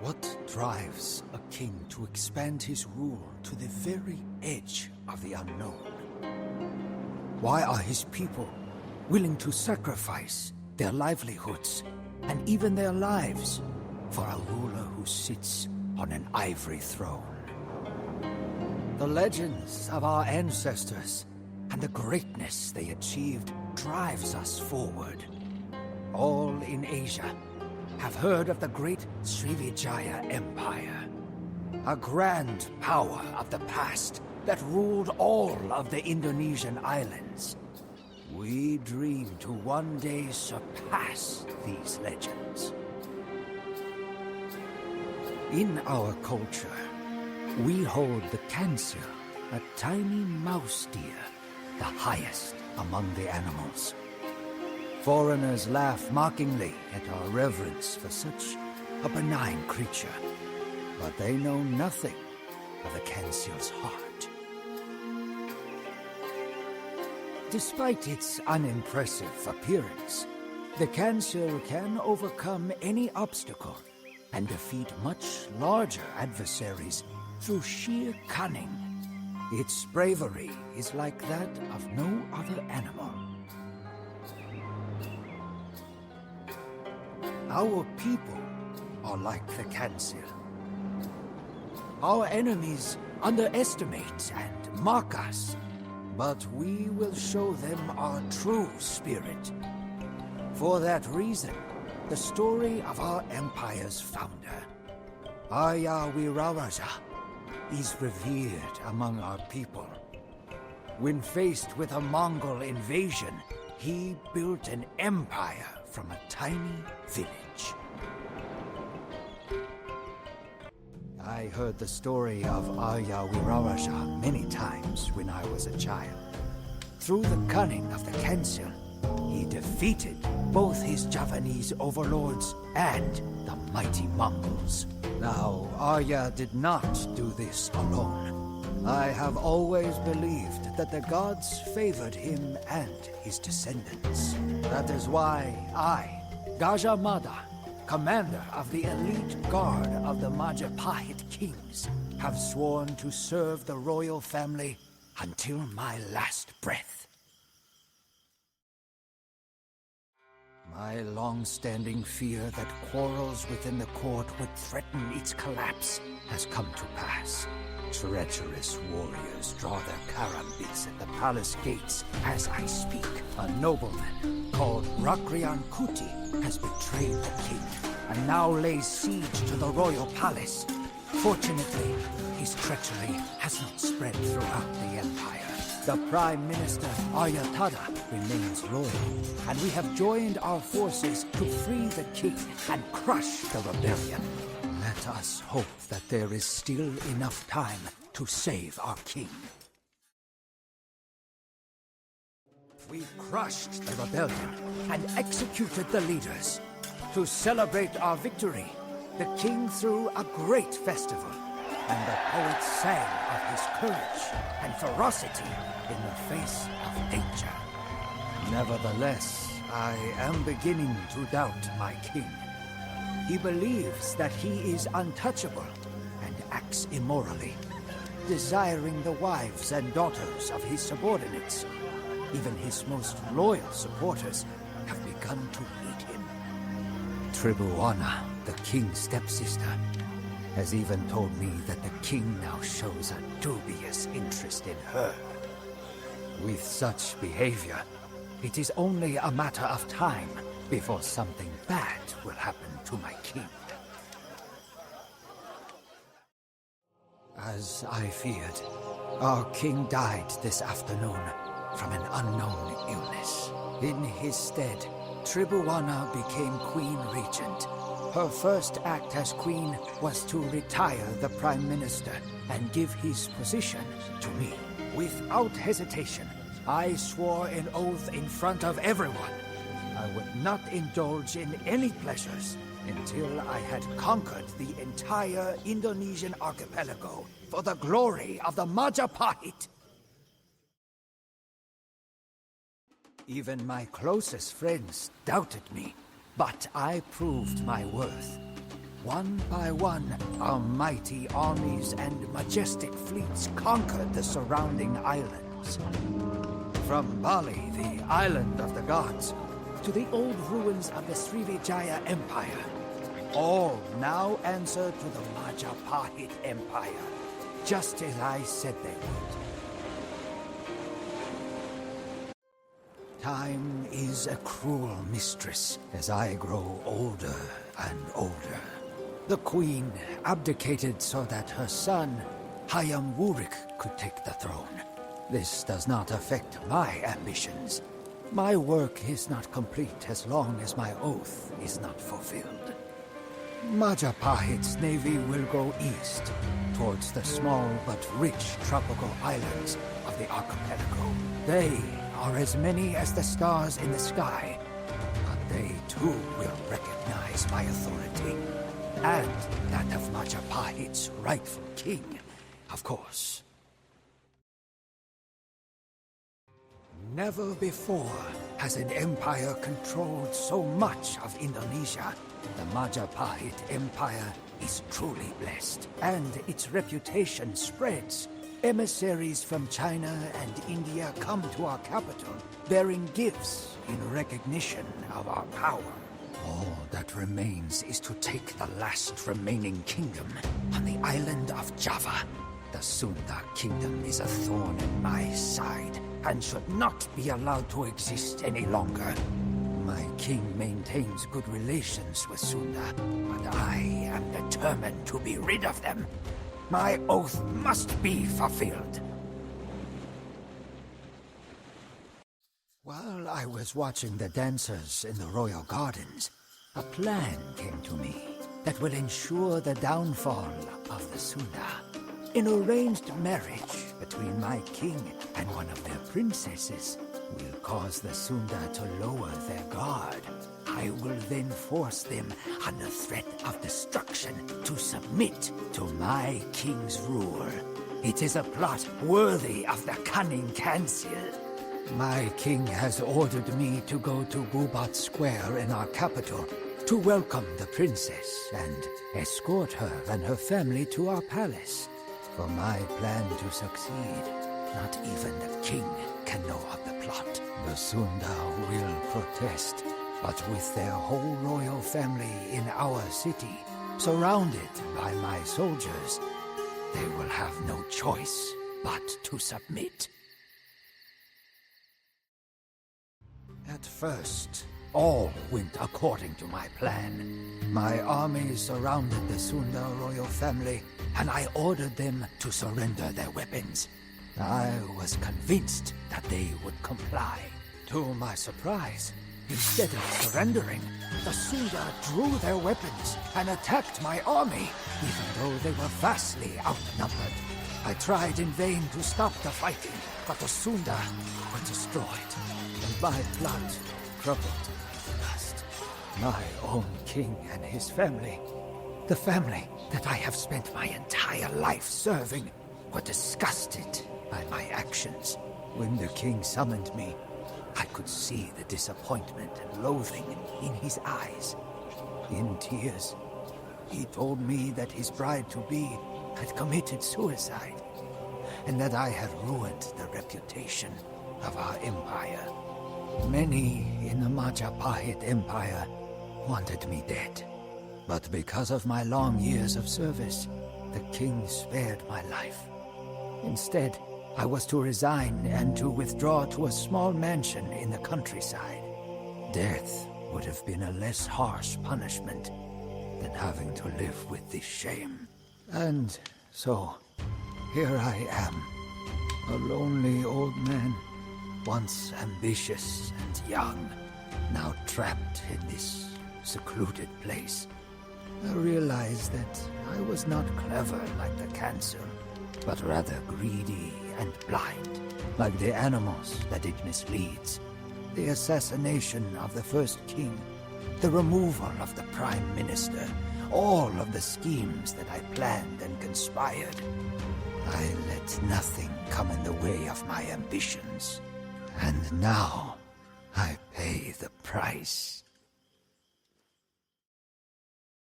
What drives a king to expand his rule to the very edge of the unknown? Why are his people willing to sacrifice their livelihoods and even their lives for a ruler who sits on an ivory throne? The legends of our ancestors and the greatness they achieved drives us forward. All in Asia have heard of the great Srivijaya Empire, a grand power of the past that ruled all of the Indonesian islands. We dream to one day surpass these legends. In our culture, we hold the Kansil, a tiny mouse deer, the highest among the animals. Foreigners laugh mockingly at our reverence for such a benign creature, but they know nothing of the Kansil's heart. Despite its unimpressive appearance, the Kansil can overcome any obstacle and defeat much larger adversaries through sheer cunning. Its bravery is like that of no other animal. Our people are like the Kansil. Our enemies underestimate and mock us, but we will show them our true spirit. For that reason, the story of our empire's founder, Arya Wiraraja, is revered among our people. When faced with a Mongol invasion, he built an empire from a tiny village. I heard the story of Arya Wiraraja many times when I was a child. Through the cunning of the Kansil, he defeated both his Javanese overlords and the mighty Mongols. Now, Arya did not do this alone. I have always believed that the gods favored him and his descendants. That is why I, Gajah Mada, commander of the elite guard of the Majapahit kings, have sworn to serve the royal family until my last breath. My long-standing fear that quarrels within the court would threaten its collapse has come to pass. Treacherous warriors draw their karambits at the palace gates as I speak. A nobleman called Rakrian Kuti has betrayed the king and now lays siege to the royal palace. Fortunately, his treachery has not spread throughout the empire. The Prime Minister, Aryatada, remains loyal, and we have joined our forces to free the king and crush the rebellion. Let us hope that there is still enough time to save our king. We crushed the rebellion and executed the leaders. To celebrate our victory, the king threw a great festival, and the poets sang of his courage and ferocity in the face of danger. Nevertheless, I am beginning to doubt my king. He believes that he is untouchable and acts immorally, desiring the wives and daughters of his subordinates. Even his most loyal supporters have begun to hate him. Tribuana, the king's stepsister, has even told me that the king now shows a dubious interest in her. With such behavior, it is only a matter of time before something bad will happen to my king. As I feared, our king died this afternoon from an unknown illness. In his stead, Tribuana became Queen Regent. Her first act as queen was to retire the Prime Minister and give his position to me. Without hesitation, I swore an oath in front of everyone. I would not indulge in any pleasures until I had conquered the entire Indonesian archipelago for the glory of the Majapahit. Even my closest friends doubted me, but I proved my worth. One by one, our mighty armies and majestic fleets conquered the surrounding islands. From Bali, the island of the gods, to the old ruins of the Srivijaya Empire, all now answer to the Majapahit Empire, just as I said they would. Time is a cruel mistress as I grow older and older. The queen abdicated so that her son, Hayam Wuruk, could take the throne. This does not affect my ambitions. My work is not complete as long as my oath is not fulfilled. Majapahit's navy will go east, towards the small but rich tropical islands of the archipelago. They are as many as the stars in the sky, but they too will recognize my authority, and that of Majapahit's rightful king, of course. Never before has an empire controlled so much of Indonesia. The Majapahit Empire is truly blessed, and its reputation spreads. Emissaries from China and India come to our capital, bearing gifts in recognition of our power. All that remains is to take the last remaining kingdom on the island of Java. The Sunda kingdom is a thorn in my side, and should not be allowed to exist any longer. My king maintains good relations with Sunda, but I am determined to be rid of them. My oath must be fulfilled. While I was watching the dancers in the royal gardens, a plan came to me that will ensure the downfall of the Sunda. An arranged marriage between my king and one of their princesses will cause the Sunda to lower their guard. I will then force them, under threat of destruction, to submit to my king's rule. It is a plot worthy of the cunning Cancel. My king has ordered me to go to Bubat Square in our capital to welcome the princess and escort her and her family to our palace. For my plan to succeed, not even the king can know of the plot. The Sunda will protest, but with their whole royal family in our city, surrounded by my soldiers, they will have no choice but to submit. At first, all went according to my plan. My army surrounded the Sunda royal family, and I ordered them to surrender their weapons. I was convinced that they would comply. To my surprise, instead of surrendering, the Sunda drew their weapons and attacked my army, even though they were vastly outnumbered. I tried in vain to stop the fighting, but the Sunda were destroyed, and my blood crumbled to dust. My own king and his family, the family that I have spent my entire life serving, were disgusted by my actions. When the king summoned me, I could see the disappointment and loathing in his eyes. In tears, he told me that his bride-to-be had committed suicide, and that I had ruined the reputation of our empire. Many in the Majapahit Empire wanted me dead, but because of my long years of service, the king spared my life. Instead, I was to resign and to withdraw to a small mansion in the countryside. Death would have been a less harsh punishment than having to live with this shame. And so, here I am, a lonely old man, once ambitious and young, now trapped in this secluded place. I realized that I was not clever like the Cancel, but rather greedy and blind, like the animals that it misleads. The assassination of the first king, the removal of the prime minister, all of the schemes that I planned and conspired. I let nothing come in the way of my ambitions. And now, I pay the price.